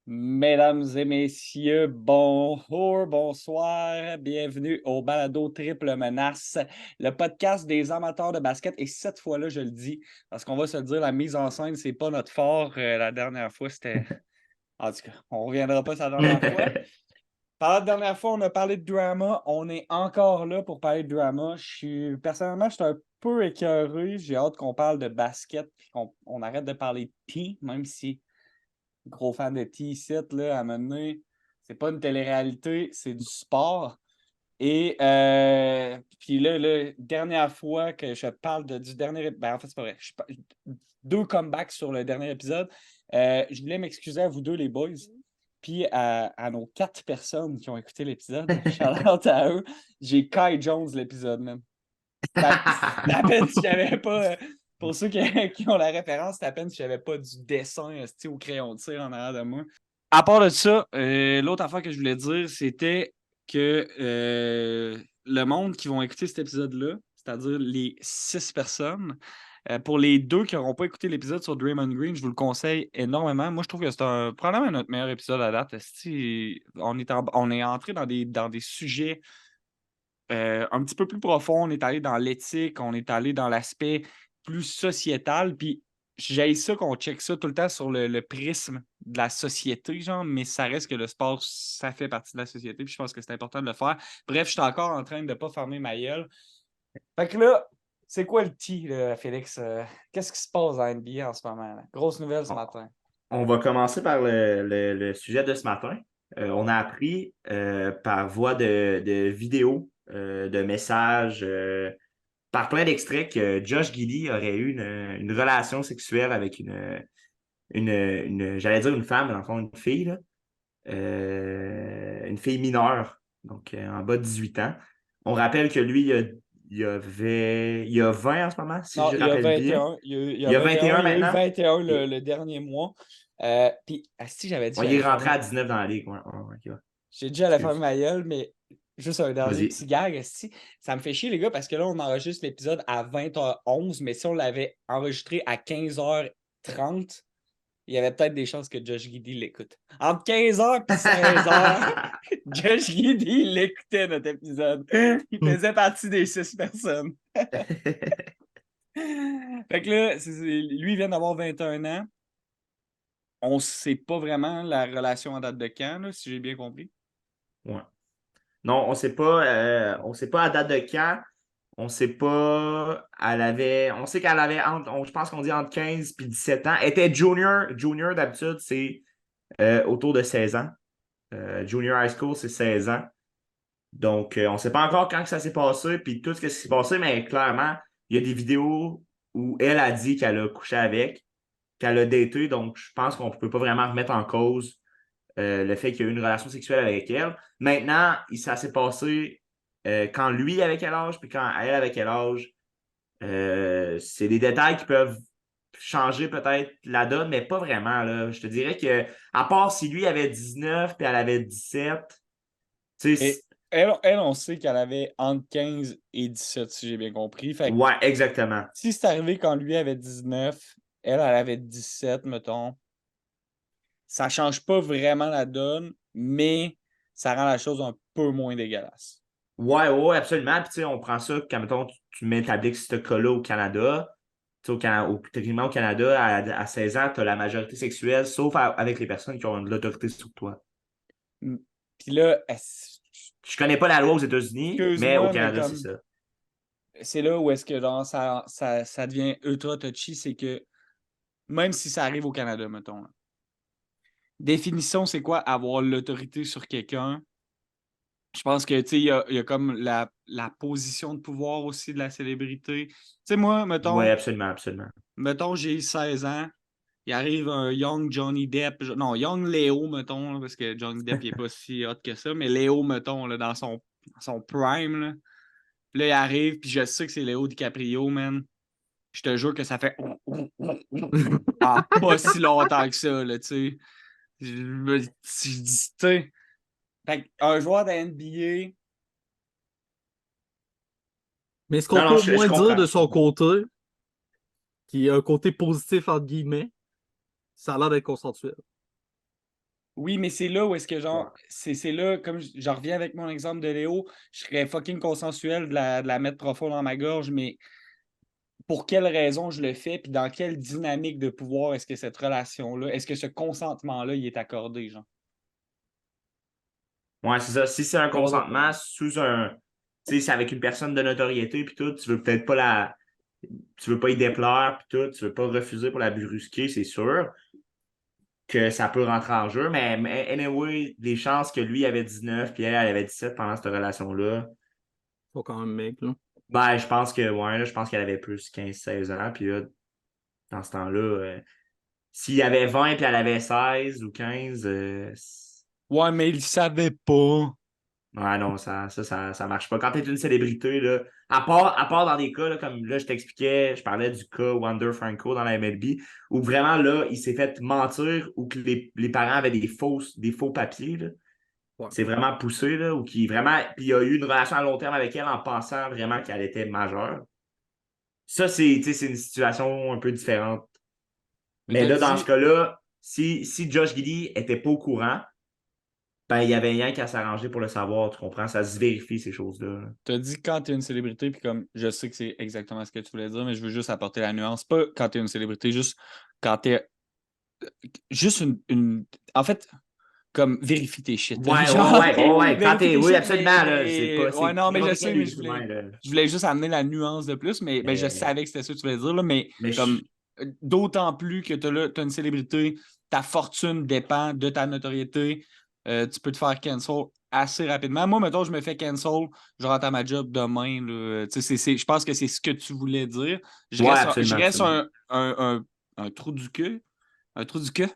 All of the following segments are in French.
Mesdames et messieurs, bonjour, bonsoir, bienvenue au Balado Triple Menace, le podcast des amateurs de basket. Et cette fois-là, je le dis, parce qu'on va se le dire, la mise en scène, c'est pas notre fort. La dernière fois, c'était... En tout cas, on reviendra pas sur la dernière fois. Par la dernière fois, on a parlé de drama. On est encore là pour parler de drama. Personnellement, je suis un peu écœuré. J'ai hâte qu'on parle de basket, puis qu'on arrête de parler de P, même si... Gros fan de T-Sit, là, à un moment donné, c'est pas une télé-réalité, c'est du sport. Et puis là, dernière fois que je parle du dernier... Ben, en fait, c'est pas vrai. Deux comebacks sur le dernier épisode. Je voulais m'excuser à vous deux, les boys. Puis à nos 4 personnes qui ont écouté l'épisode, shout-out à eux. J'ai Kai Jones l'épisode, même. À peine si j'avais pas... pour ceux qui ont la référence, c'est à peine si j'avais pas du dessin au crayon de cire en arrière de moi. À part de ça, l'autre affaire que je voulais dire, c'était que le monde qui vont écouter cet épisode-là, c'est-à-dire les 6 personnes, pour les 2 qui n'auront pas écouté l'épisode sur Draymond Green, je vous le conseille énormément. Moi, je trouve que c'est probablement notre meilleur épisode à date. On est entré dans des sujets un petit peu plus profonds. On est allé dans l'éthique, on est allé dans l'aspect plus sociétal. Puis j'aille ça qu'on check ça tout le temps sur le prisme de la société, genre, mais ça reste que le sport, ça fait partie de la société. Puis je pense que c'est important de le faire. Bref, je suis encore en train de ne pas fermer ma gueule. Fait que là, c'est quoi le T, là, Félix? Qu'est-ce qui se passe en NBA en ce moment, là? Grosse nouvelle ce On matin. on va commencer par le sujet de ce matin. On a appris par voie de vidéo, de messages, par plein d'extraits que Josh Giddey aurait eu une relation sexuelle avec j'allais dire une femme, mais dans le fond, une fille, là. Une fille mineure, donc en bas de 18 ans. On rappelle que lui, il a 20 en ce moment, si Non, je il y a rappelle vingt et bien. un. Il y a Il y a 21. 21 Il y a eu maintenant. 21 Et, le dernier mois. Puis, si j'avais dit que ouais, il j'allais est rentré fermer. à 19 dans la ligue. Ouais, ouais, ouais, ok, ouais. J'ai dit j'allais fermer Excuse. ma gueule, mais juste un dernier Vas-y. petit gag. Si, ça me fait chier, les gars, parce que là, on enregistre l'épisode à 20h11, mais si on l'avait enregistré à 15h30, il y avait peut-être des chances que Josh Giddey l'écoute. Entre 15h et 16h, Josh Giddey l'écoutait, notre épisode. Il faisait partie des 6 personnes. Fait que là, lui, il vient d'avoir 21 ans. On ne sait pas vraiment la relation en date de quand, là, si j'ai bien compris. Ouais. Non, on sait pas à date de quand. On sait pas, on sait qu'elle avait, je pense qu'on dit entre 15 et 17 ans. Elle était junior. Junior, d'habitude, c'est autour de 16 ans. Junior high school, c'est 16 ans. Donc, on ne sait pas encore quand que ça s'est passé, puis tout ce qui s'est passé, mais clairement, il y a des vidéos où elle a dit qu'elle a couché avec, qu'elle a daté, donc je pense qu'on ne peut pas vraiment remettre en cause le fait qu'il y a eu une relation sexuelle avec elle. Maintenant, ça s'est passé quand lui avait quel âge, puis quand elle avait quel âge. C'est des détails qui peuvent changer peut-être la donne, mais pas vraiment, là. Je te dirais que, à part si lui avait 19 puis elle avait 17, tu sais, Et elle, on sait qu'elle avait entre 15 et 17, si j'ai bien compris. Fait que ouais, exactement. si c'est arrivé quand lui avait 19, elle avait 17, mettons, ça change pas vraiment la donne, mais ça rend la chose un peu moins dégueulasse. Ouais, ouais, absolument. Puis, tu sais, on prend ça quand, mettons, tu m'établis que ce cas-là au Canada. Tu sais, techniquement, au Canada, à 16 ans, tu as la majorité sexuelle, sauf avec les personnes qui ont de l'autorité sur toi. Mm. Puis là, Je connais pas la loi aux États-Unis, mais au excuse-moi, mais Canada, c'est comme ça. c'est là où est-ce que genre, ça devient ultra touchy, c'est que même si ça arrive au Canada, mettons, là, définition, c'est quoi avoir l'autorité sur quelqu'un? Je pense que, tu sais, il y a comme la position de pouvoir aussi de la célébrité. Tu sais, moi, Oui, mettons, absolument, absolument. j'ai 16 ans, il arrive un Young Johnny Depp, non, Young Léo, mettons, là, parce que Johnny Depp, il est pas si hot que ça, mais Léo, mettons, là, dans son prime, là. Puis là, il arrive, puis je sais que c'est Léo DiCaprio, man. Je te jure que ça fait pas si longtemps que ça, là, tu sais. Je dis, tu sais, un joueur de NBA, Mais est-ce qu'on Non, non, peut au je moins dire comprends, de je son comprends. côté qui a un côté positif, entre guillemets, ça a l'air d'être consensuel. Oui, mais c'est là où est-ce que, Ouais. genre, c'est là, comme j'en reviens avec mon exemple de Léo, je serais fucking consensuel de la mettre profond dans ma gorge, mais pour quelle raison je le fais, puis dans quelle dynamique de pouvoir est-ce que cette relation-là, est-ce que ce consentement-là, il est accordé, genre? Ouais, c'est ça. Si c'est un Ouais, ouais. consentement sous un. Tu sais, c'est avec une personne de notoriété, puis tout, tu veux peut-être pas la. Tu veux pas y déplaire, puis tout, tu veux pas refuser pour la brusquer, c'est sûr que ça peut rentrer en jeu, mais anyway, les chances que lui avait 19 puis elle avait 17 pendant cette relation-là, Faut quand même, mec, là. ben, je pense que, ouais, là, je pense qu'elle avait plus 15 16 ans, puis là, dans ce temps-là, s'il y avait 20 puis elle avait 16 ou 15, Ouais, mais il savait pas. ouais, non, ça marche pas. Quand tu es une célébrité, là, à part dans des cas, là, comme là, je t'expliquais, je parlais du cas Wander Franco dans la MLB, où vraiment, là, il s'est fait mentir ou que les parents avaient des faux papiers, là. Ouais. C'est vraiment poussé, là, ou qui vraiment. Puis il a eu une relation à long terme avec elle en pensant vraiment qu'elle était majeure. Ça, c'est une situation un peu différente. Mais Mais t'as là, dans ce dit, cas-là, si Josh Giddey était pas au courant, ben, il y avait rien qu'à s'arranger pour le savoir, tu comprends? Ça se vérifie, ces choses-là. Là. t'as dit quand t'es une célébrité, puis comme, je sais que c'est exactement ce que tu voulais dire, mais je veux juste apporter la nuance. Pas quand t'es une célébrité, juste quand t'es. Juste En fait, comme, vérifie tes shit. Ouais, ouais, Genre, ouais, ouais, ouais. Quand vérifie t'es. tes Oui, shit, absolument, là. C'est pas. Ouais, C'est non, mais je n'importe sais, quel mais être humain, là. je voulais juste amener la nuance de plus, mais ben, je Mais, savais que c'était ça que tu voulais dire, là, mais mais comme, d'autant plus que t'as une célébrité, ta fortune dépend de ta notoriété, tu peux te faire cancel assez rapidement. Moi, mettons, je me fais cancel, je rentre à ma job demain, là. Tu sais, je pense que c'est ce que tu voulais dire. ouais, Je absolument, reste absolument. un trou du cul. Un trou du cul?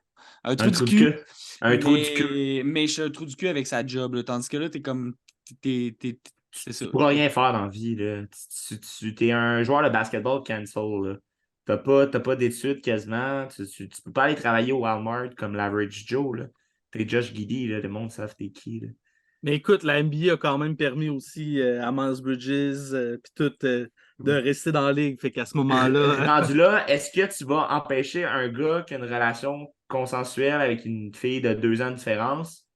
Un trou Un du trou de cul. queue. Un trou du queue. Mais je suis un trou du cul avec sa job, là. Tandis que là, t'es comme. C'est ça. Tu pourras rien faire dans la vie, là. Tu es un joueur de basketball cancel, là. T'as pas d'études quasiment. Tu peux pas aller travailler au Walmart comme l'Average Joe, là. T'es Josh Giddey, là. Le monde savent t'es qui, là. Mais écoute, la NBA a quand même permis aussi à Miles Bridges puis tout de rester dans la ligue. Fait qu'à ce moment-là, Rendu là, est-ce que tu vas empêcher un gars qui a une relation consensuelle avec une fille de 2 ans de différence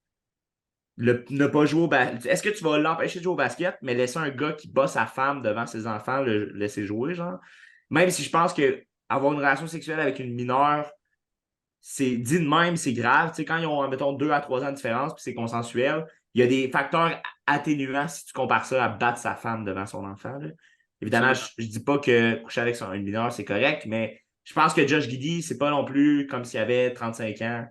ne pas jouer au basket? Est-ce que tu vas l'empêcher de jouer au basket, mais laisser un gars qui bat sa femme devant ses enfants le laisser jouer, genre? Même si je pense que avoir une relation sexuelle avec une mineure, c'est dit de même, c'est grave. Tu sais, quand ils ont, mettons, 2 à 3 ans de différence, puis c'est consensuel, il y a des facteurs atténuants si tu compares ça à battre sa femme devant son enfant, là. Évidemment, Absolument. je dis pas que coucher avec une mineure, c'est correct, mais je pense que Josh Giddey, c'est pas non plus comme s'il avait 35 ans.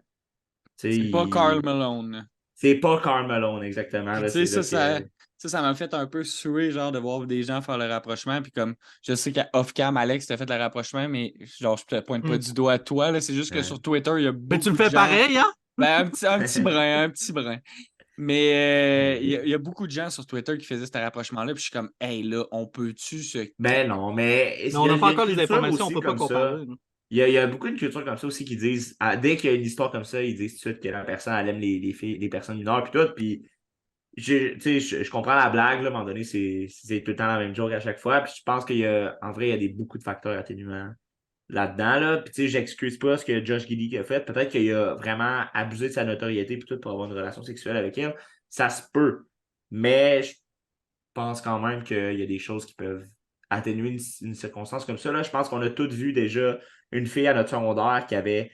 Tu sais, C'est pas Karl Malone. c'est pas Karl Malone, exactement. Puis Là, tu sais, c'est là que. ça m'a fait un peu suer, genre, de voir des gens faire le rapprochement. Puis comme, je sais qu'à off-cam, Alex t'a fait le rapprochement, mais genre, je te pointe pas hmm. du doigt à toi, là. C'est juste que Ouais. sur Twitter, il y a Mais tu le beaucoup de fais gens. pareil, hein? Ben, un petit brin, un petit brin. Mais il Ouais. y a beaucoup de gens sur Twitter qui faisaient ce rapprochement-là. Puis je suis comme, hey, là, on peut-tu se. Ben non, mais Mais il on y a, n'a il y pas a une encore les culture informations, on aussi peut pas comme ça. comparer, là. Il y a beaucoup de cultures comme ça aussi qui disent, dès qu'il y a une histoire comme ça, ils disent tout de suite que la personne, elle aime les filles, les personnes mineures, puis tout. Puis, tu sais, je comprends la blague, là, à un moment donné, c'est tout le temps la même joke à chaque fois. Puis, je pense en vrai, il y a beaucoup de facteurs atténuants là-dedans, là. Puis, tu sais, j'excuse pas ce que Josh Giddey a fait. Peut-être qu'il a vraiment abusé de sa notoriété, puis tout, pour avoir une relation sexuelle avec elle. Ça se peut. Mais, je pense quand même qu'il y a des choses qui peuvent atténuer une circonstance comme ça. Là. Je pense qu'on a tous vu déjà une fille à notre secondaire qui avait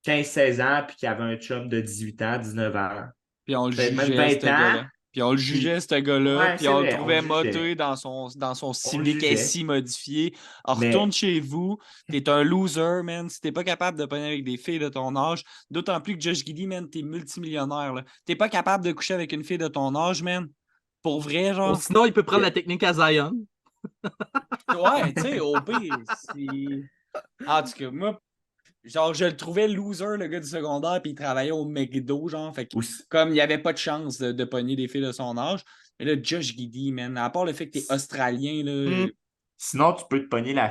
15 16 ans puis qui avait un chum de 18 ans, 19 ans, Puis on le peut-être même jugeait, 20 ce ans. gars-là. Puis on le jugeait, Puis, ce gars-là. ouais, Puis c'est on le vrai, on le trouvait jugeait. moté dans son On le Civic jugeait. SI modifié. Alors, retourne Mais, chez vous. T'es un loser, man. Si t'es pas capable de pogner avec des filles de ton âge, d'autant plus que Josh Giddey, man, t'es multimillionnaire, là. T'es pas capable de coucher avec une fille de ton âge, man. Pour vrai, Ou genre. sinon, il peut prendre la technique à Zion. Ouais, tu sais, au pire, c'est. En tout cas, moi, genre, je le trouvais loser, le gars du secondaire, puis il travaillait au McDo, genre. Fait que, aussi, comme il n'y avait pas de chance de pogner des filles de son âge. Mais là, Josh Giddey, man, à part le fait que t'es australien, là. sinon, tu peux te pogner la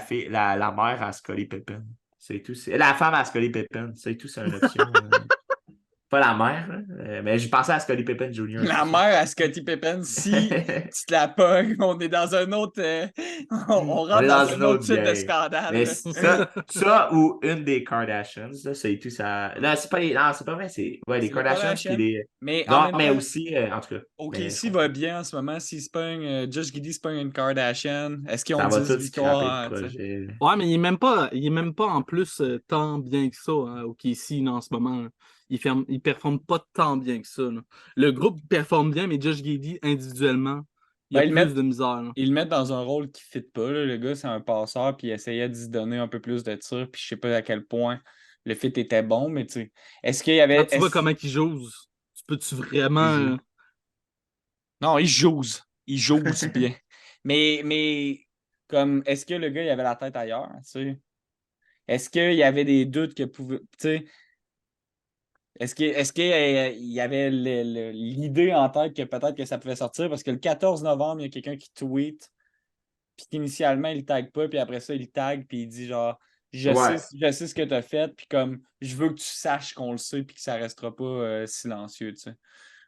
mère à Scottie Pippen. C'est tout. La femme à Scottie Pippen. C'est tout, c'est une option. Pas la mère, là, mais j'ai pensé à Scottie Pippen Jr. La mère à Scottie Pippen, si tu te la pognes, on est dans un autre. On On rentre est dans dans un une autre autre type de game. Mais scandale. ça ou une des Kardashians, là, c'est tout ça. Là, c'est pas les. Non, c'est pas vrai, c'est. Ouais, les C'est les Kardashians, puis Kardashians. les. Mais en Non, même mais temps, aussi, en tout cas. Mais je OKC va comprends. bien en ce moment. S'il se pogne, Josh Giddey se pogne une Kardashian, est-ce qu'ils ont Ça va 10 tout scraper le victoires, hein, tu sais? projet. Ouais, mais il est même pas en plus tant bien que ça hein, au KC en ce moment. Là. Il performe pas tant bien que ça. Là. Le groupe performe bien, mais Josh Giddey, individuellement, il y Ben, a plus de misère. Là. ils le mettent dans un rôle qui ne fit pas. Là. Le gars, c'est un passeur, puis il essayait d'y donner un peu plus de tir, puis je sais pas à quel point le fit était bon, mais tu sais, est-ce qu'il y Quand avait. tu vois comment il joue, tu peux-tu Il vraiment. joue. Non, il joue. Il joue bien. Mais comme, est-ce que le gars, il avait la tête ailleurs, tu sais? Est-ce qu'il y avait des doutes que pouvait. Tu sais, est-ce qu'il y avait l'idée en tête que peut-être que ça pouvait sortir? Parce que le 14 novembre, il y a quelqu'un qui tweet, puis qu'initialement, il tag pas, puis après ça, il tag, puis il dit genre, Ouais. je sais ce que tu as fait, puis comme, je veux que tu saches qu'on le sait, puis que ça restera pas silencieux, tu sais.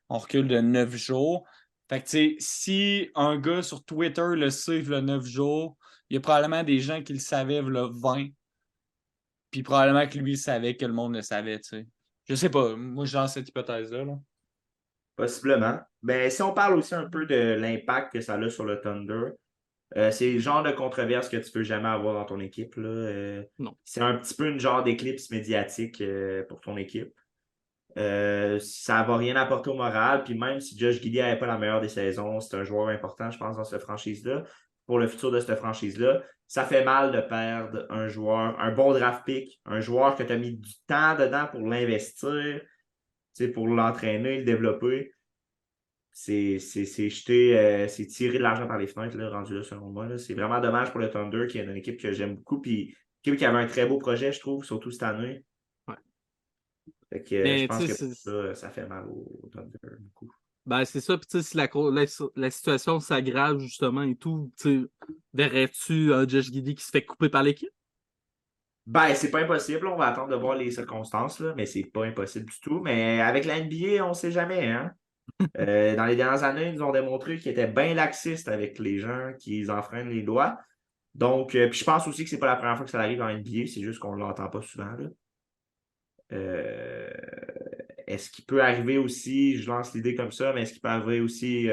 On recule de 9 jours. Fait que, tu sais, si un gars sur Twitter le sait, le 9 jours, il y a probablement des gens qui le savaient, le 20, puis probablement que lui savait que le monde le savait, tu sais. Je sais pas, moi, j'ai cette hypothèse-là, là. Possiblement. Mais si on parle aussi un peu de l'impact que ça a sur le Thunder, c'est le genre de controverse que tu peux jamais avoir dans ton équipe. Là. Non. C'est un petit peu une genre d'éclipse médiatique pour ton équipe. Ça va rien apporter au moral. Puis même si Josh Giddey n'avait pas la meilleure des saisons, c'est un joueur important, je pense, dans cette franchise-là. Pour le futur de cette franchise-là, ça fait mal de perdre un joueur, un bon draft pick, un joueur que tu as mis du temps dedans pour l'investir, pour l'entraîner, le développer. C'est jeter, c'est tirer de l'argent par les fenêtres, là, rendu là, selon moi. Là. C'est vraiment dommage pour le Thunder, qui est une équipe que j'aime beaucoup. Puis, une équipe qui avait un très beau projet, je trouve, surtout cette année. Ouais. Fait que je Mais pense tu que sais, ça fait mal au Thunder beaucoup. ben, c'est ça. Puis tu sais, si la situation s'aggrave justement et tout, tu sais, verrais-tu un Josh Giddey qui se fait couper par l'équipe? Ben, c'est pas impossible. On va attendre de voir les circonstances, là, mais c'est pas impossible du tout. Mais avec la NBA, on sait jamais, hein. Dans les dernières années, ils nous ont démontré qu'ils étaient bien laxistes avec les gens qui enfreignent les lois. Donc, puis je pense aussi que c'est pas la première fois que ça arrive en NBA, c'est juste qu'on l'entend pas souvent, là. Euh, Est-ce qu'il peut arriver aussi, je lance l'idée comme ça, mais est-ce qu'il peut arriver aussi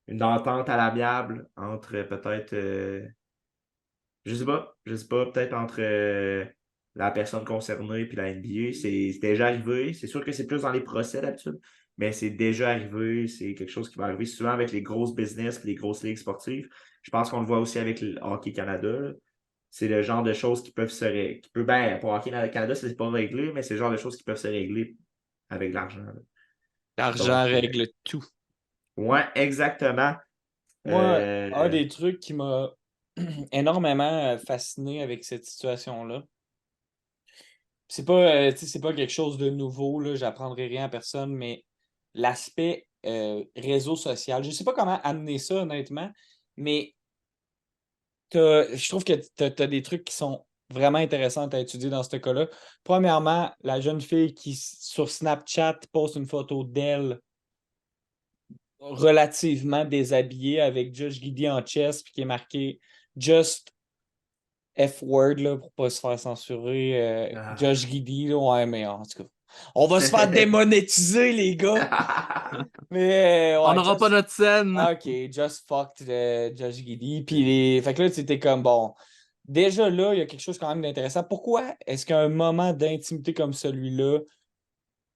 une entente à l'amiable entre peut-être, je sais pas, peut-être entre la personne concernée et la NBA, c'est déjà arrivé. C'est sûr que c'est plus dans les procès d'habitude, mais c'est déjà arrivé. C'est quelque chose qui va arriver souvent avec les grosses business et les grosses ligues sportives. Je pense qu'on le voit aussi avec le Hockey Canada, là. C'est le genre de choses qui peuvent se régler. Ben, pour Hockey Canada, c'est pas réglé, mais c'est le genre de choses qui peuvent se régler avec de l'argent, là. L'argent Donc, règle tout. ouais, exactement. Moi, un Euh, des trucs qui m'a énormément fasciné avec cette situation-là, tu sais, c'est pas quelque chose de nouveau, là, j'apprendrai rien à personne, mais l'aspect réseau social, je sais pas comment amener ça, honnêtement, mais je trouve que tu as des trucs qui sont vraiment intéressants à étudier dans ce cas-là. Premièrement, la jeune fille qui, sur Snapchat, poste une photo d'elle relativement déshabillée avec Josh Giddey en chest, puis qui est marqué Just F-word, là, pour pas se faire censurer. ah. Josh Giddey, là, ouais, mais en tout cas, on va se faire démonétiser, les gars! Mais On ouais, n'aura pas notre scène. OK, just fucked Josh Giddey. Puis fait que là, c'était comme bon. Déjà là, il y a quelque chose quand même d'intéressant. Pourquoi est-ce qu'un moment d'intimité comme celui-là,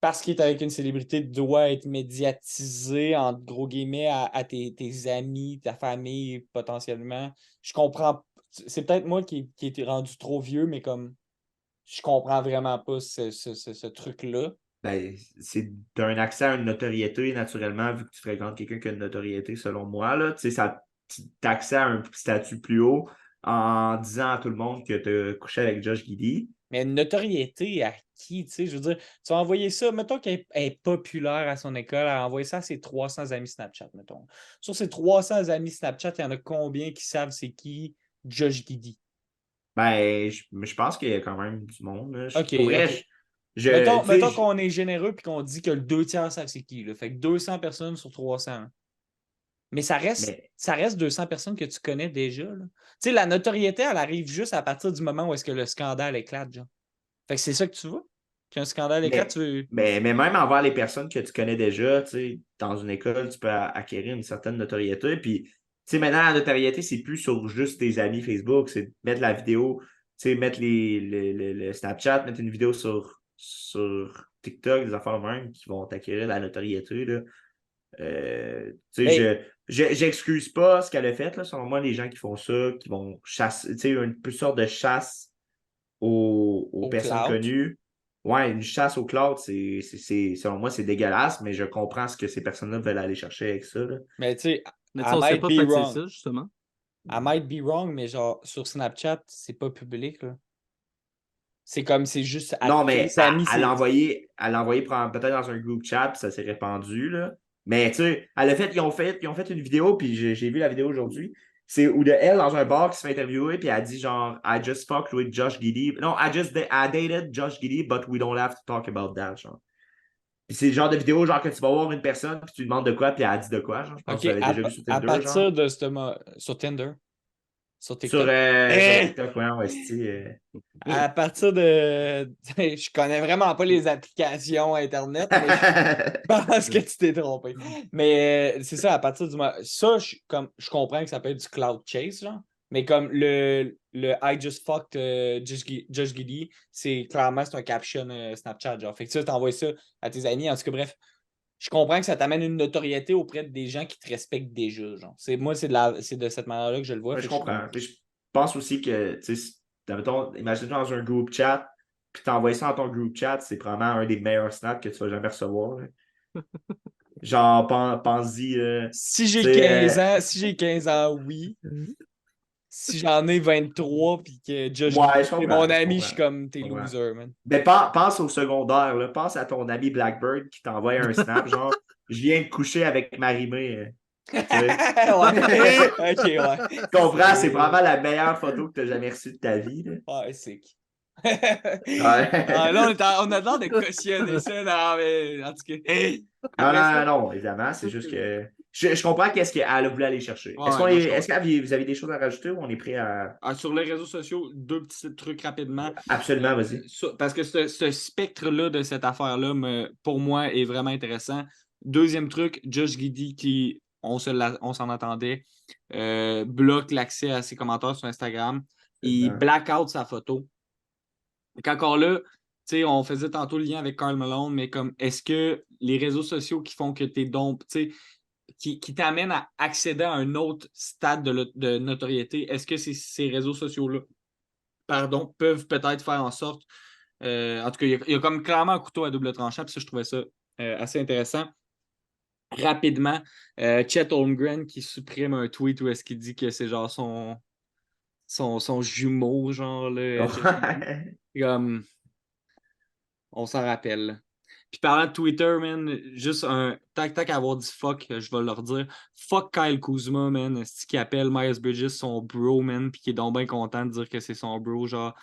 parce qu'il est avec une célébrité, doit être médiatisé, entre gros guillemets, à tes amis, ta famille, potentiellement? Je comprends. C'est peut-être moi qui ai été rendu trop vieux, mais comme je comprends vraiment pas ce truc-là. Ben, c'est un accès à une notoriété, naturellement, vu que tu fréquentes quelqu'un qui a une notoriété, selon moi. Là, tu sais, ça t'accès à un statut plus haut en disant à tout le monde que tu as couché avec Josh Giddey. Mais une notoriété à qui, tu sais? Je veux dire, tu vas envoyer ça, mettons qu'elle est populaire à son école, elle a envoyé ça à ses 300 amis Snapchat, mettons. Sur ses 300 amis Snapchat, il y en a combien qui savent c'est qui Josh Giddey? Ben, je pense qu'il y a quand même du monde. Là. OK, Pour vrai, OK. Mettons qu'on est généreux et qu'on dit que le 2 tiers savent c'est qui. Là. Fait que 200 personnes sur 300. Hein. Mais ça reste 200 personnes que tu connais déjà. Tu sais, la notoriété, elle arrive juste à partir du moment où est-ce que le scandale éclate. Genre. Fait que c'est ça que tu veux? Qu'un scandale éclate, tu veux... Mais même envers les personnes que tu connais déjà, tu sais, dans une école, tu peux acquérir une certaine notoriété. Puis, tu sais, maintenant, la notoriété, c'est plus sur juste tes amis Facebook, c'est mettre la vidéo, tu sais, mettre le Snapchat, mettre une vidéo sur TikTok, des affaires même qui vont t'acquérir la notoriété. Là. Tu sais, j'excuse pas ce qu'elle a fait. Là. Selon moi, les gens qui font ça, qui vont chasser, tu sais, une sorte de chasse aux personnes cloud. connues. Ouais, une chasse au cloud, selon moi, c'est dégueulasse, mais je comprends ce que ces personnes-là veulent aller chercher avec ça. Là. Mais tu sais, Mais on sait pas peut-être c'est ça, justement. I might be wrong, mais genre, sur Snapchat, c'est pas public, là. C'est comme, c'est juste... Non, mais elle l'a envoyé peut-être dans un group chat, puis ça s'est répandu, là. Mais tu sais, ils ont fait une vidéo, puis j'ai vu la vidéo aujourd'hui. C'est où elle, dans un bar, qui se fait interviewer, puis elle dit genre, I just fucked with Josh Giddey. Non, I dated Josh Giddey, but we don't have to talk about that, genre. Puis c'est le genre de vidéo, genre, que tu vas voir une personne, puis tu lui demandes de quoi, puis elle dit de quoi, genre. Je pense que tu l'avais déjà vu sur Tinder, à partir de sur Tinder, sur TikTok. Sur TikTok, ouais, à partir de... je connais vraiment pas les applications Internet, mais je pense que tu t'es trompé. Mais c'est ça, à partir du moment... Ça, je comprends que ça peut être du cloud chase, genre. Mais comme le I just fucked Josh Giddey, c'est clairement c'est un caption Snapchat, genre. Fait que tu t'envoies ça à tes amis. En tout cas, bref, je comprends que ça t'amène une notoriété auprès des gens qui te respectent déjà, genre. Moi, c'est de cette manière-là que je le vois. Ouais, je comprends. Je pense aussi que, tu sais, imagine dans un groupe chat, puis t'envoies ça dans ton groupe chat, c'est probablement un des meilleurs snaps que tu vas jamais recevoir. Là. Genre, pense-y. Si j'ai 15 ans, oui. Si j'en ai 23 puis que Josh est mon ami, je suis comme t'es loser, man. Mais pense au secondaire, là. Pense à ton ami Blackbird qui t'envoie un snap, genre je viens de coucher avec Marie-Mé. Ouais. Ok, ouais. Tu comprends, c'est probablement la meilleure photo que tu as jamais reçue de ta vie. Là. Ouais, c'est qui. Là, on a l'air de cautionner ça. Non, mais en tout cas. Non, évidemment. C'est juste que. Je comprends qu'est-ce qu'elle a voulu aller chercher. Ouais, est-ce que vous avez des choses à rajouter ou on est prêt à. Sur les réseaux sociaux, 2 petits trucs rapidement. Absolument, vas-y. Parce que ce spectre-là de cette affaire-là, pour moi, est vraiment intéressant. Deuxième truc, Josh Giddey, qui, on s'en attendait, bloque l'accès à ses commentaires sur Instagram. Il black out sa photo. Donc encore là, tu sais, on faisait tantôt le lien avec Karl Malone, mais comme est-ce que les réseaux sociaux qui font que t'es donc, tu sais, qui t'amènent à accéder à un autre stade de notoriété, est-ce que ces réseaux sociaux-là, peuvent peut-être faire en sorte, en tout cas, il y a comme clairement un couteau à double tranchant, puis ça, je trouvais ça assez intéressant. Rapidement, Chet Holmgren qui supprime un tweet où est-ce qu'il dit que c'est genre son jumeau, genre, là. Comme, on s'en rappelle. Puis parlant de Twitter, man, juste un tac à avoir dit fuck, je vais leur dire. Fuck Kyle Kuzma, man. C'est qui appelle Miles Bridges son bro, man, puis qui est donc bien content de dire que c'est son bro, genre.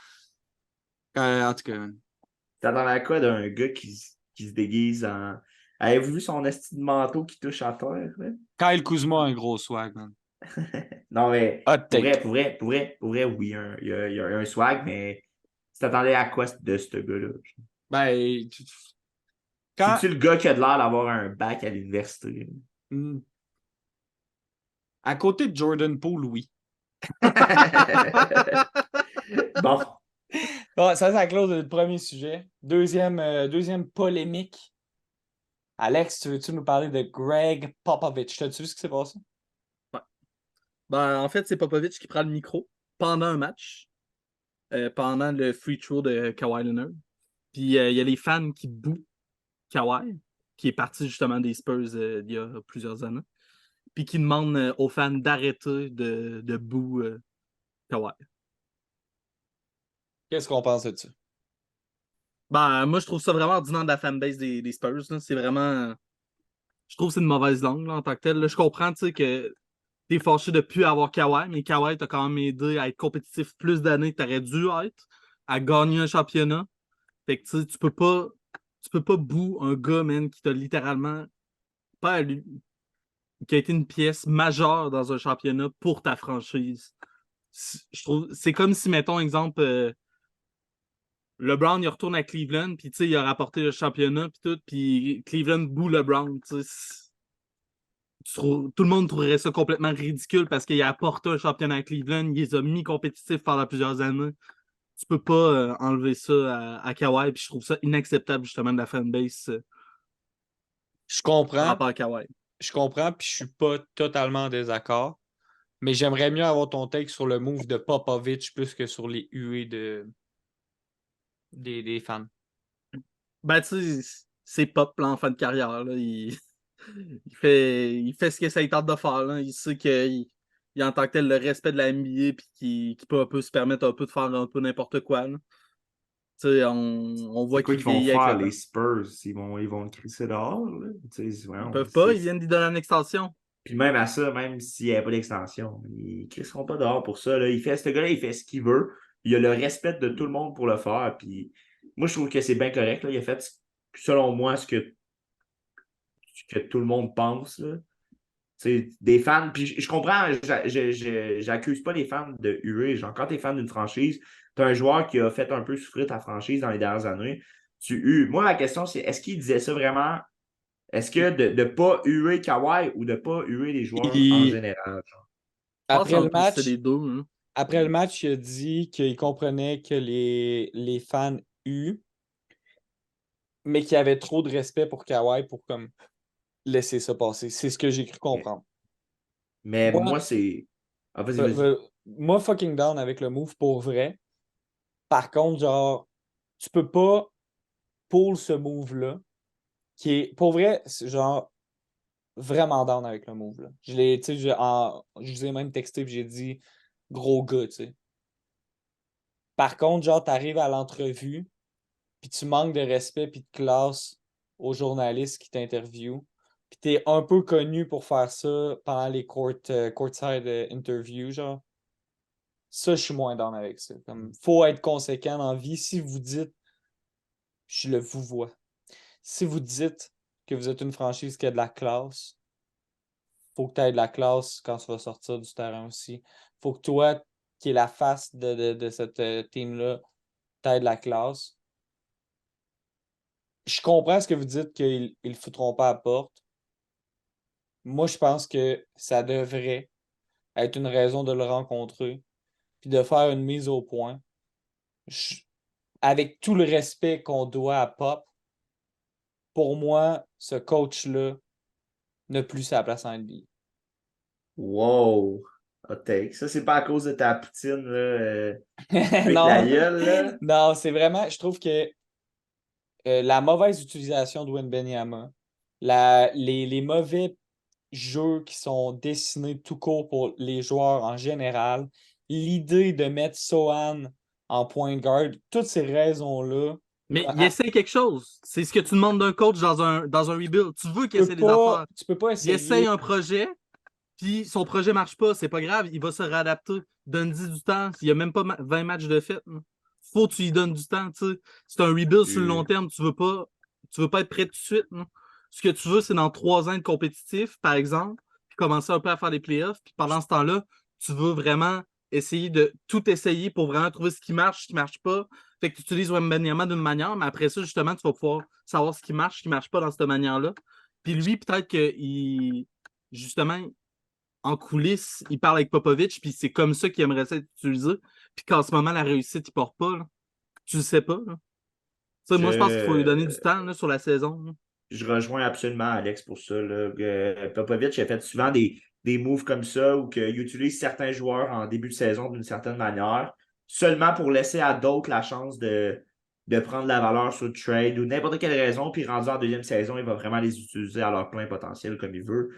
En tout cas, man. T'attends à quoi d'un gars qui se déguise en. Avez-vous vu son esti de manteau qui touche à terre? Là? Kyle Kuzma a un gros swag, man. Non, mais pour vrai, oui, il y a un swag, mais tu t'attendais à quoi de ce gars-là? Ben, c'est-tu le gars qui a de l'air d'avoir un bac à l'université? À côté de Jordan Poole, oui. Bon. Bon, ça, ça close le premier sujet. Deuxième polémique. Alex, tu veux-tu nous parler de Greg Popovich? T'as-tu vu ce qui s'est passé? Ouais. Ben, en fait, c'est Popovich qui prend le micro pendant un match, pendant le free throw de Kawhi Leonard. Puis il y a les fans qui bouent Kawhi, qui est parti justement des Spurs il y a plusieurs années, puis qui demandent aux fans d'arrêter de bouer Kawhi. Qu'est-ce qu'on pense de ça? Ben, moi, je trouve ça vraiment ordinaire de la fanbase des Spurs. Là. C'est vraiment... Je trouve que c'est une mauvaise langue là, en tant que telle. Là, je comprends que t'es fâché de ne plus avoir Kawhi, mais Kawhi t'a quand même aidé à être compétitif plus d'années que t'aurais dû être, à gagner un championnat. Fait que tu peux pas boo un gars, man, qui t'a littéralement pas qui a été une pièce majeure dans un championnat pour ta franchise. Je trouve, c'est comme si, mettons, exemple, LeBron, il retourne à Cleveland, puis il a rapporté le championnat, puis tout, puis Cleveland boue LeBron. Tout le monde trouverait ça complètement ridicule parce qu'il a apporté un championnat à Cleveland, il les a mis compétitifs pendant plusieurs années. Tu peux pas enlever ça à Kawhi, puis je trouve ça inacceptable, justement, de la fanbase Je par comprends, rapport à Kawhi. puis je suis pas totalement en désaccord, mais j'aimerais mieux avoir ton take sur le move de Popovich plus que sur les huées des fans. Ben, tu sais, c'est Pop, là, en fin de carrière. Là. Il fait ce qu'il essaie de faire. Là. Il sait qu'il a en tant que tel le respect de la NBA puis qu'il peut un peu se permettre un peu de faire un peu n'importe quoi. Là. Tu sais, on voit C'est quoi qu'il qu'ils vont vieillit avec faire, le les temps. Spurs? Ils vont le crisser dehors, là? Tu sais, Ils vraiment, peuvent pas, ils viennent d'y donner une extension. Puis même à ça, même s'il n'y avait pas d'extension, ils ne crisseront pas dehors pour ça. Là. Ce gars-là, il fait ce qu'il veut. Il a le respect de tout le monde pour le faire. Puis moi, je trouve que c'est bien correct. Là. Il a fait, selon moi, ce que tout le monde pense. Là. Des fans, puis je comprends, j'accuse pas les fans de huer. Genre, quand tu es fan d'une franchise, tu as un joueur qui a fait un peu souffrir ta franchise dans les dernières années, tu hues. Moi, ma question, c'est est-ce qu'il disait ça vraiment? Est-ce que de ne pas huer Kawhi ou de ne pas huer les joueurs en Il- général? Je pense Après en le plus, c'est match, les deux. Hein. après le match, il a dit qu'il comprenait que les fans huent, mais qu'il y avait trop de respect pour Kawhi pour comme laisser ça passer. C'est ce que j'ai cru Mais, comprendre. mais Moi, moi, c'est. Ah, vas-y, vas-y. moi, fucking down avec le move pour vrai. Par contre, genre, tu peux pas pull ce move-là, qui est, pour vrai, c'est genre, vraiment down avec le move, là. Je l'ai, tu sais, je vous ai même texté et j'ai dit, gros gars, tu sais. Par contre, genre, t'arrives à l'entrevue, puis tu manques de respect puis de classe aux journalistes qui t'interviewent, puis t'es un peu connu pour faire ça pendant les courtside interviews, genre. Ça, je suis moins down avec ça. Comme, faut être conséquent dans la vie. Si vous dites, je le vous vois. Si vous dites que vous êtes une franchise qui a de la classe, faut que tu aies de la classe quand tu vas sortir du terrain aussi. Faut que toi, qui es la face de cette team-là, tu aies de la classe. Je comprends ce que vous dites qu'ils ne le foutront pas à la porte. Moi, je pense que ça devrait être une raison de le rencontrer puis de faire une mise au point. Je- Avec tout le respect qu'on doit à Pop, pour moi, ce coach-là n'a plus sa place en NBA. Wow! Hot take. Ça, c'est pas à cause de ta poutine, là. Pique la Non, gueule, là. non, c'est vraiment, je trouve que la mauvaise utilisation de Wembanyama, les mauvais jeux qui sont dessinés tout court pour les joueurs en général, l'idée de mettre Sohan en point guard, toutes ces raisons-là, Mais il essaie quelque chose. C'est ce que tu demandes d'un coach dans un rebuild. Tu veux qu'il essaie des affaires. tu peux pas Il essaye essayer. un projet, puis son projet marche pas, c'est pas grave, il va se réadapter. Donne-y du temps. Il n'y a même pas 20 matchs de fête. Hein. Faut que tu lui donnes du temps. T'sais. C'est un rebuild sur le long terme. Tu veux pas être prêt tout de suite. Hein. Ce que tu veux, c'est dans 3 ans de compétitif, par exemple, puis commencer un peu à faire les playoffs. Puis pendant ce temps-là, tu veux vraiment essayer de tout essayer pour vraiment trouver ce qui marche pas. Fait que tu utilises Wembanyama d'une manière, mais après ça, justement, tu vas pouvoir savoir ce qui marche pas dans cette manière-là. Puis lui, peut-être qu'il justement, en coulisses, il parle avec Popovich, puis c'est comme ça qu'il aimerait ça être utilisé. Puis qu'en ce moment, la réussite, il porte pas. Là. Tu le sais pas. Là. Moi, je pense qu'il faut lui donner du Je, temps là, sur la saison. Là. je rejoins absolument Alex pour ça. Là. Popovic a fait souvent des moves comme ça où il utilise certains joueurs en début de saison d'une certaine manière, seulement pour laisser à d'autres la chance de prendre la valeur sur le trade ou n'importe quelle raison, puis rendu en deuxième saison, il va vraiment les utiliser à leur plein potentiel comme il veut.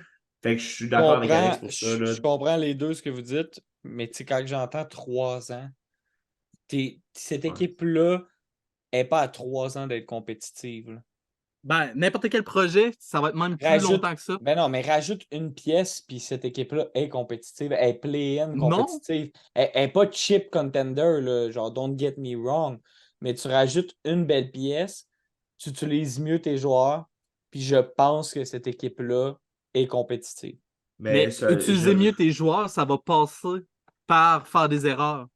Fait que je suis d'accord avec Alex pour ça. Là. Je comprends les deux, ce que vous dites, mais tu sais, quand j'entends 3 ans, cette Ouais. équipe-là n'est pas à 3 ans d'être compétitive, là. Ben, n'importe quel projet, ça va être même plus longtemps que ça. Ben non, mais rajoute une pièce, puis cette équipe-là est compétitive, elle est play-in Non. compétitive. Elle n'est pas chip contender, là, genre, don't get me wrong. mais tu rajoutes une belle pièce, tu utilises mieux tes joueurs, puis je pense que cette équipe-là est compétitive. Mais Mais utiliser mieux tes joueurs, ça va passer par faire des erreurs.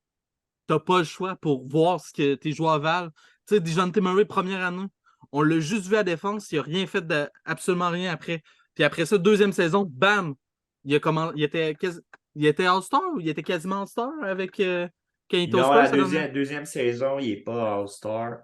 T'as pas le choix pour voir ce que tes joueurs valent. Tu sais, DeJounte Murray, première année, on l'a juste vu à défense, il a rien fait absolument rien après. Puis après ça, deuxième saison, bam! Il était All-Star ou il était quasiment All-Star avec quand il était aux non, Spurs, la ça donne- deuxième saison, il n'est pas All-Star.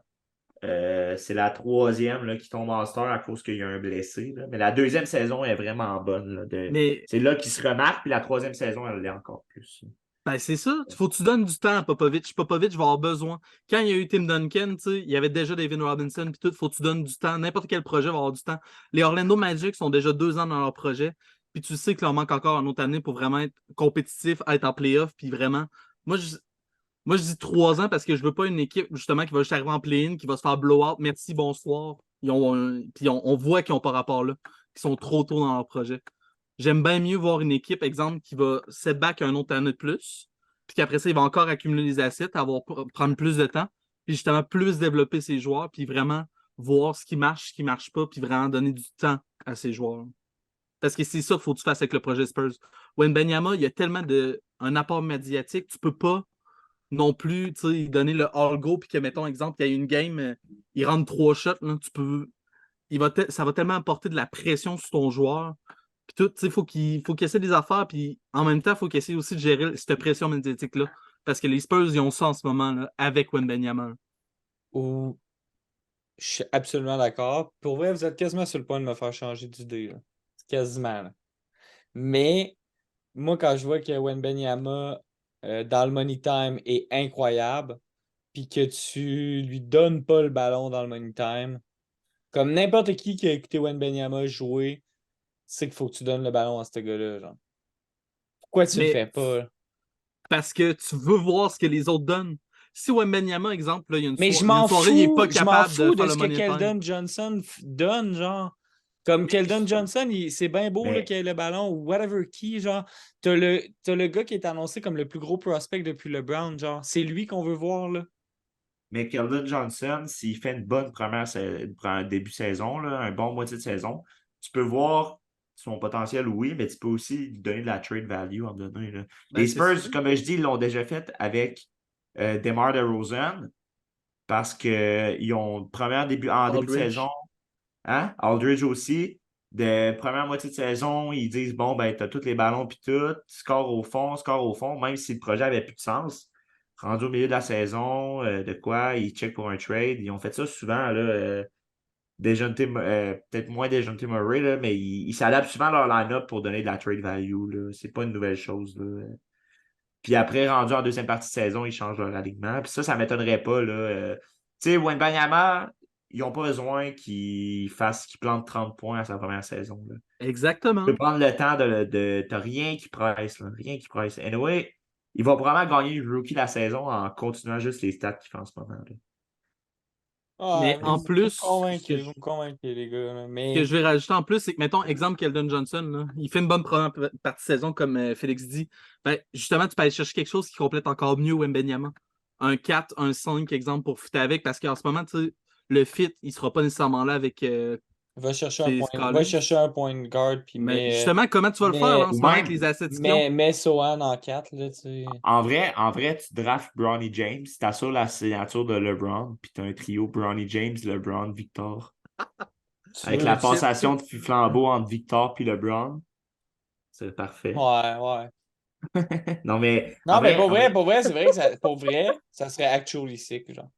C'est la troisième là, qui tombe All-Star à cause qu'il y a un blessé. Là. Mais la deuxième saison est vraiment bonne. Là, Mais c'est là qu'il se remarque, puis la troisième saison, elle l'est encore plus. ben c'est ça, faut que tu donnes du temps à Popovich. Popovich va avoir besoin. Quand il y a eu Tim Duncan, tu sais, il y avait déjà David Robinson, puis tout, faut que tu donnes du temps. N'importe quel projet va avoir du temps. Les Orlando Magic sont déjà 2 ans dans leur projet, puis tu sais qu'il leur manque encore une autre année pour vraiment être compétitif, être en playoff, puis vraiment. Moi, je, moi, je dis 3 ans parce que je veux pas une équipe justement qui va juste arriver en play-in, qui va se faire blow-out. Merci, bonsoir. Puis on voit qu'ils n'ont pas rapport là, qu'ils sont trop tôt dans leur projet. J'aime bien mieux voir une équipe, exemple, qui va set back un autre année de plus, puis qu'après ça, il va encore accumuler les assets, prendre plus de temps, puis justement plus développer ses joueurs, puis vraiment voir ce qui marche pas, puis vraiment donner du temps à ses joueurs. Parce que c'est ça qu'il faut que tu fasses avec le projet Spurs. Wembanyama, il y a tellement un apport médiatique, tu peux pas non plus donner le all-go, puis que, mettons, exemple, il y a une game, il rentre 3 shots, là, ça va tellement apporter de la pression sur ton joueur. Puis tout, il faut qu'il essaie des affaires, puis en même temps, il faut qu'il essaie aussi de gérer cette pression médiatique-là. Parce que les Spurs, ils ont ça en ce moment, là, avec Wembanyama. Ou je suis absolument d'accord. Pour vrai, vous êtes quasiment sur le point de me faire changer d'idée. Là. Quasiment. Là. Mais moi, quand je vois que Wembanyama dans le Money Time est incroyable, puis que tu lui donnes pas le ballon dans le Money Time, comme n'importe qui a écouté Wembanyama jouer, c'est qu'il faut que tu donnes le ballon à ce gars-là. Genre. Pourquoi tu le Mais fais pas? Là? parce que tu veux voir ce que les autres donnent. Si Wembanyama, exemple, là, il y a Mais il y a une soirée, il n'est pas capable de faire de le ce que money time. Keldon Johnson donne, genre. Comme Mais Keldon Johnson, c'est bien beau là, Mais, qu'il ait le ballon ou whatever qui, genre. T'as le gars qui est annoncé comme le plus gros prospect depuis LeBron, genre. C'est lui qu'on veut voir, là. mais Keldon Johnson, s'il fait une bonne un début de saison, là, un bon moitié de saison, tu peux voir son potentiel, oui, mais tu peux aussi lui donner de la trade value en donnant. Là. Les c'est Spurs, ça. comme je dis, ils l'ont déjà fait avec DeMar DeRozan parce qu'ils ont en début de Aldridge. saison, hein? Aldridge aussi. De première moitié de saison, ils disent bon, ben, t'as tous les ballons puis tout, score au fond, même si le projet avait plus de sens. Rendu au milieu de la saison, de quoi, ils checkent pour un trade. Ils ont fait ça souvent, là, peut-être moins Dejounte Murray, là, mais ils s'adaptent souvent à leur line-up pour donner de la trade value. Là. C'est pas une nouvelle chose. Là. Puis après, rendu en deuxième partie de saison, ils changent leur alignement. Puis ça m'étonnerait pas. Là. Tu sais, Wembanyama, ils n'ont pas besoin qu'il plante 30 points à sa première saison. Là. Tu Exactement. peux prendre le temps t'as rien qui presse. Là, rien qui presse. Anyway, il va probablement gagner le rookie de la saison en continuant juste les stats qu'il fait en ce moment. Là. Ah, Mais mais en plus, vous me convainquez, les gars. Là. que Mais je vais rajouter en plus, c'est que, mettons, exemple, Keldon Johnson, là, il fait une bonne première partie de saison, comme Félix dit. Ben, justement, tu peux aller chercher quelque chose qui complète encore mieux Wembanyama. Un 4, un 5, exemple, pour fitter avec, parce qu'en ce moment, tu sais, le fit, il sera pas nécessairement là avec ces va collègues. chercher un point de guard, puis Mais justement, comment tu vas le faire là, en Ou ce moment avec même, les assets qu'ils ont? mets Sohan en 4, là, tu sais. en vrai, tu drafts Bronny James, tu t'assures la signature de LeBron, puis tu as un trio Bronny James, LeBron, Victor. Tu Avec veux la Shit. passation de flambeau entre Victor et LeBron. C'est parfait. Ouais, ouais. Non, mais Non, mais pour vrai, c'est vrai que pour vrai, ça serait actually sick, genre.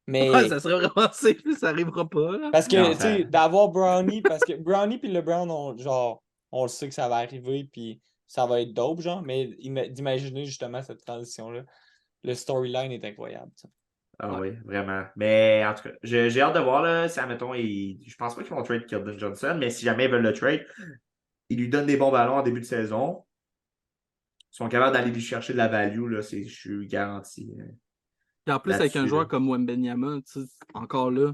Ouais, Mais ça serait vraiment safe, ça arrivera pas, là. parce non, que, tu sais, d'avoir Brownie, parce que Brownie puis LeBron, genre, on le sait que ça va arriver, puis ça va être dope, genre, mais d'imaginer justement cette transition-là, le storyline est incroyable, tu sais. Ah Ouais. oui, vraiment. Mais en tout cas, j'ai hâte de voir là, si admettons, je pense pas qu'ils vont trade Keldon Johnson, mais si jamais ils veulent le trade, ils lui donnent des bons ballons en début de saison. Ils sont capables d'aller lui chercher de la value, là, je suis garanti Puis en plus, avec un là-dessus. Là. joueur comme Wembanyama, tu sais, encore là,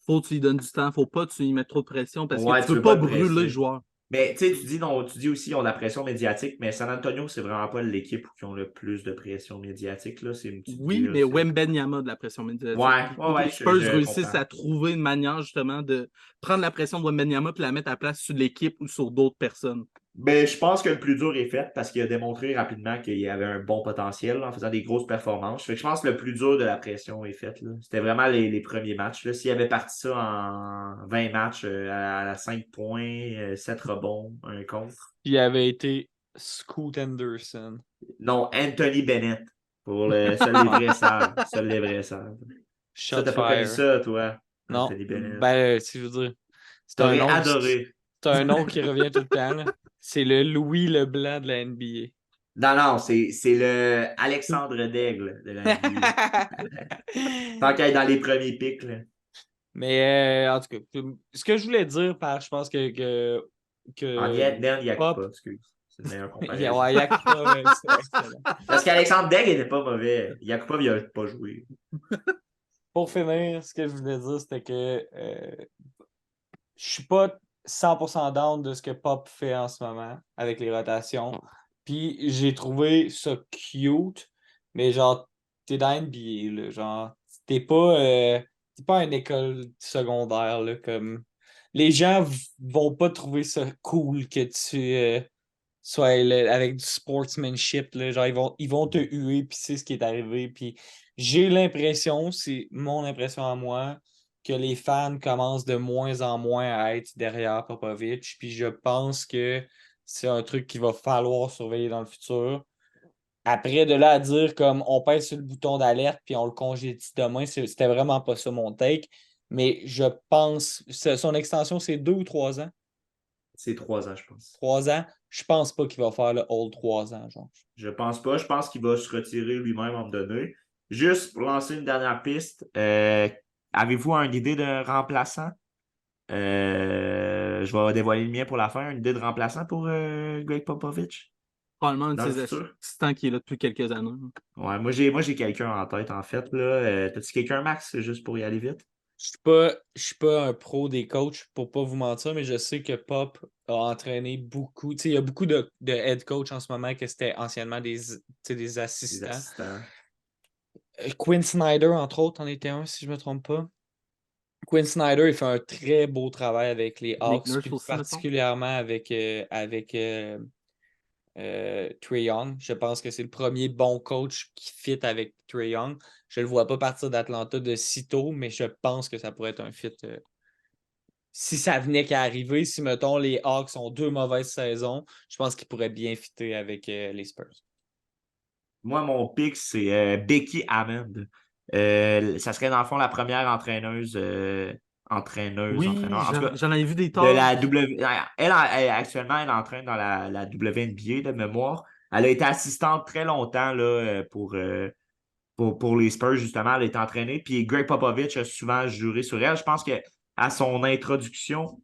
faut que tu lui donnes du temps, faut pas que tu lui mettes trop de pression parce que Ouais, tu tu veux veux pas pas le brûler le presser. joueur. Mais tu sais, tu dis aussi qu'ils ont de la pression médiatique, mais San Antonio, c'est vraiment pas l'équipe qui ont le plus de pression médiatique. Là. C'est une petite Oui, ville. mais Wembanyama de la pression médiatique. Ouais, Il ouais, faut que ouais, les Spurs je réussissent comprends. à trouver une manière justement de prendre la pression de Wembanyama et la mettre à place sur l'équipe ou sur d'autres personnes. Mais je pense que le plus dur est fait parce qu'il a démontré rapidement qu'il y avait un bon potentiel là, en faisant des grosses performances. Fait que je pense que le plus dur de la pression est fait. Là. C'était vraiment les premiers matchs. Là. S'il avait parti ça en 20 matchs à 5 points, 7 rebonds, un contre. Il avait été Scoot Henderson. Non, Anthony Bennett. Pour le seul les vrais savent. Seul les vrais savent. Ça, Shot t'as pas connu fire. ça, toi, Non. Anthony Bennett. Ben, si je veux dire, c'est un T'aurais nom, adoré. c'est un nom qui revient tout le temps, là. C'est le Louis Leblanc de la NBA. Non, non, c'est le Alexandre Daigle de la NBA. Tant qu'à être dans les premiers pics, là. Mais en tout cas, ce que je voulais dire, je pense En que Dan Yakupa, Pop, excuse. C'est une meilleure ouais, comparaison. Yakupa, c'est excellent. Parce qu'Alexandre Daigle était pas mauvais. Yakupa, il a pas joué. Pour finir, ce que je voulais dire, c'était que je suis pas 100% down de ce que Pop fait en ce moment avec les rotations. Puis j'ai trouvé ça cute, mais genre, t'es dans NBA, là, genre, t'es pas à une école secondaire, là, comme... Les gens vont pas trouver ça cool que tu sois avec du sportsmanship, là, genre, ils vont te huer, puis c'est ce qui est arrivé, puis j'ai l'impression, c'est mon impression à moi, que les fans commencent de moins en moins à être derrière Popovich. Puis je pense que c'est un truc qu'il va falloir surveiller dans le futur. Après, de là à dire comme on pèse sur le bouton d'alerte puis on le congédie demain, c'était vraiment pas ça mon take. Mais je pense, son extension, c'est 2 ou 3 ans. C'est 3 ans, je pense. 3 ans. Je pense pas qu'il va faire le hold 3 ans, genre. Je pense pas. Je pense qu'il va se retirer lui-même en me donner. Juste pour lancer une dernière piste, avez-vous une idée de remplaçant? Je vais dévoiler le mien pour la fin. Une idée de remplaçant pour Greg Popovich Probablement un de dans le ses futur? assistants qui est là depuis quelques années. Ouais, moi j'ai quelqu'un en tête, en fait. Là. T'as-tu quelqu'un, Max, juste pour y aller vite? Je suis pas un pro des coachs pour pas vous mentir, mais je sais que Pop a entraîné beaucoup. Tu sais, il y a beaucoup de head coach en ce moment que c'était anciennement des Les assistants. assistants. Quinn Snyder, entre autres, en était un, si je me trompe pas. Quinn Snyder, il fait un très beau travail avec les Nick Hawks, Nurse puis aussi, mettons. particulièrement avec Trae Young. Je pense que c'est le premier bon coach qui fit avec Trae Young. Je ne le vois pas partir d'Atlanta de sitôt, mais je pense que ça pourrait être un fit. Si ça venait qu'à arriver, si, mettons, les Hawks ont 2 mauvaises saisons, je pense qu'ils pourraient bien fitter avec les Spurs. Moi, mon pick, c'est Becky Hammond. Ça serait dans le fond la première entraîneur. Oui, En tout cas, j'en avais vu des de torts. la W. Actuellement, elle entraîne dans la WNBA de mémoire. Elle a été assistante très longtemps là, pour les Spurs, justement. Elle a été entraînée. Puis Greg Popovich a souvent juré sur elle. Je pense que à son introduction,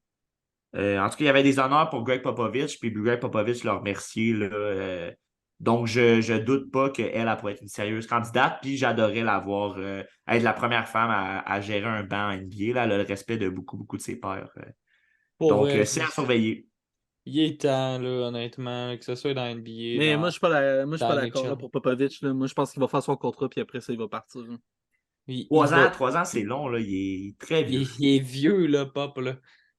en tout cas, il y avait des honneurs pour Greg Popovich, puis Greg Popovich l'a remercié. Là, donc, je doute pas qu'elle elle pourrait être une sérieuse candidate, puis j'adorerais la voir être la première femme à gérer un banc NBA. Là, elle a le respect de beaucoup, beaucoup de ses pairs. Pour Donc, vrai, c'est à surveiller. il est temps, là, honnêtement, que ce soit dans NBA, Mais moi, je suis pas, moi, je suis dans pas d'accord là, NHL. pour Popovich. Là. Moi, je pense qu'il va faire son contrat, puis après ça, il va partir. Là. Il Trois va, ans, 3 ans, c'est long, là. Il est très vieux. il est vieux, là, Pop, là.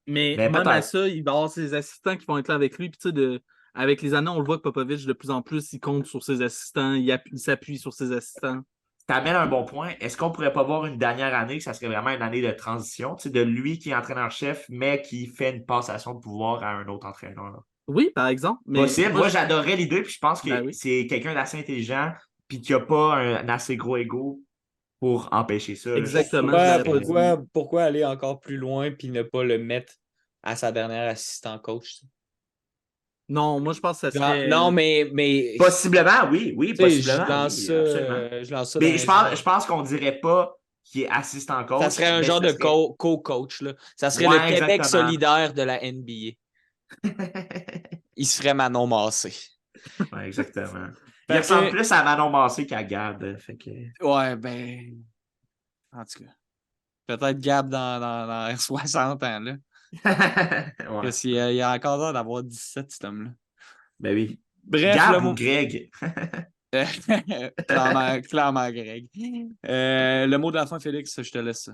Mais Mais même à peut-être. ça, il va avoir ses assistants qui vont être là avec lui. Puis, tu sais, avec les années, on le voit que Popovich, de plus en plus, il compte sur ses assistants, il s'appuie sur ses assistants. Tu amènes un bon point. Est-ce qu'on pourrait pas voir une dernière année, que ça serait vraiment une année de transition, tu sais, de lui qui est entraîneur-chef, mais qui fait une passation de pouvoir à un autre entraîneur? Oui, par exemple. Mais Possible. Moi, j'adorerais l'idée, puis je pense que Ben oui. c'est quelqu'un d'assez intelligent, puis qui n'a pas un assez gros ego pour empêcher ça. Là. Je suis sûr Exactement, qu'il je l'aurais pas serait. dit. Pourquoi aller encore plus loin puis ne pas le mettre à sa dernière assistant coach? Non, moi, je pense que ça Genre, serait. non, mais Possiblement, oui, oui, tu sais, possiblement, oui, absolument. je lance ça dans Mais les airs. je pense qu'on dirait pas qu'il est assistant Ça serait coach, un mais genre ça de serait. co-coach, là. Ça serait le Ouais, Québec exactement. solidaire de la NBA. Il serait Manon Massé. Ouais, exactement. Il Fait ressemble que, plus à Manon Massé qu'à Gab. Fait que... ouais, ben, en tout cas. Peut-être Gab dans 60 ans, là. Ouais. Parce qu'il y a encore l'air d'avoir 17, cet homme-là. Ben oui. Bref, Gab ou Greg? clairement, Greg. Le mot de la fin, Félix, je te laisse ça.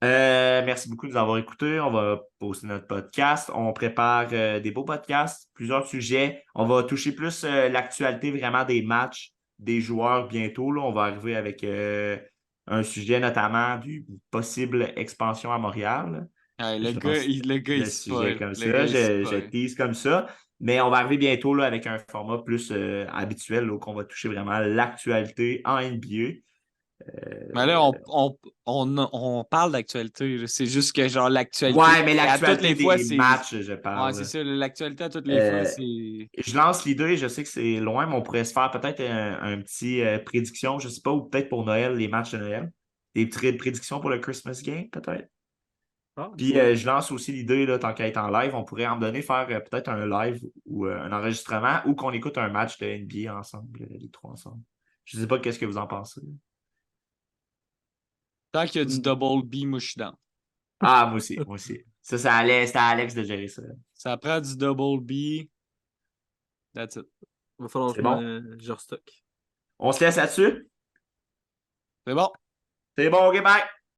Merci beaucoup de nous avoir écoutés. On va poster notre podcast. On prépare des beaux podcasts, plusieurs sujets. On va toucher plus l'actualité vraiment des matchs, des joueurs bientôt. Là. On va arriver avec un sujet notamment du possible expansion à Montréal. Ouais, Je lance le gars, il le sujet spoil. comme Le gars, ça. il Je spoil. tease comme ça. Mais on va arriver bientôt là, avec un format plus habituel là, qu'on va toucher vraiment l'actualité en NBA. Mais là, on parle d'actualité, là. C'est juste que, genre, l'actualité, Ouais, mais à toutes l'actualité les fois, des c'est. matchs, je Ouais, c'est parle. ça. L'actualité, à toutes les fois, Euh, c'est. je lance l'idée, je sais que c'est loin, mais on pourrait se faire peut-être un petit prédiction, je sais pas, ou peut-être pour Noël, les matchs de Noël. Des petites prédictions pour le Christmas game, peut-être. Ah, Puis ouais. je lance aussi l'idée, là, tant qu'à être en live, on pourrait en donner faire peut-être un live ou un enregistrement ou qu'on écoute un match de NBA ensemble, les trois ensemble. Je sais pas qu'est-ce que vous en pensez. Tant qu'il y a du Hmm. double B, moi, je suis down. Ah, moi aussi, moi aussi. Ça, c'était à Alex de gérer ça. Ça prend du double B. That's it. Va falloir C'est bon. je restocke. On se laisse là-dessus? C'est bon. C'est bon, ok, bye!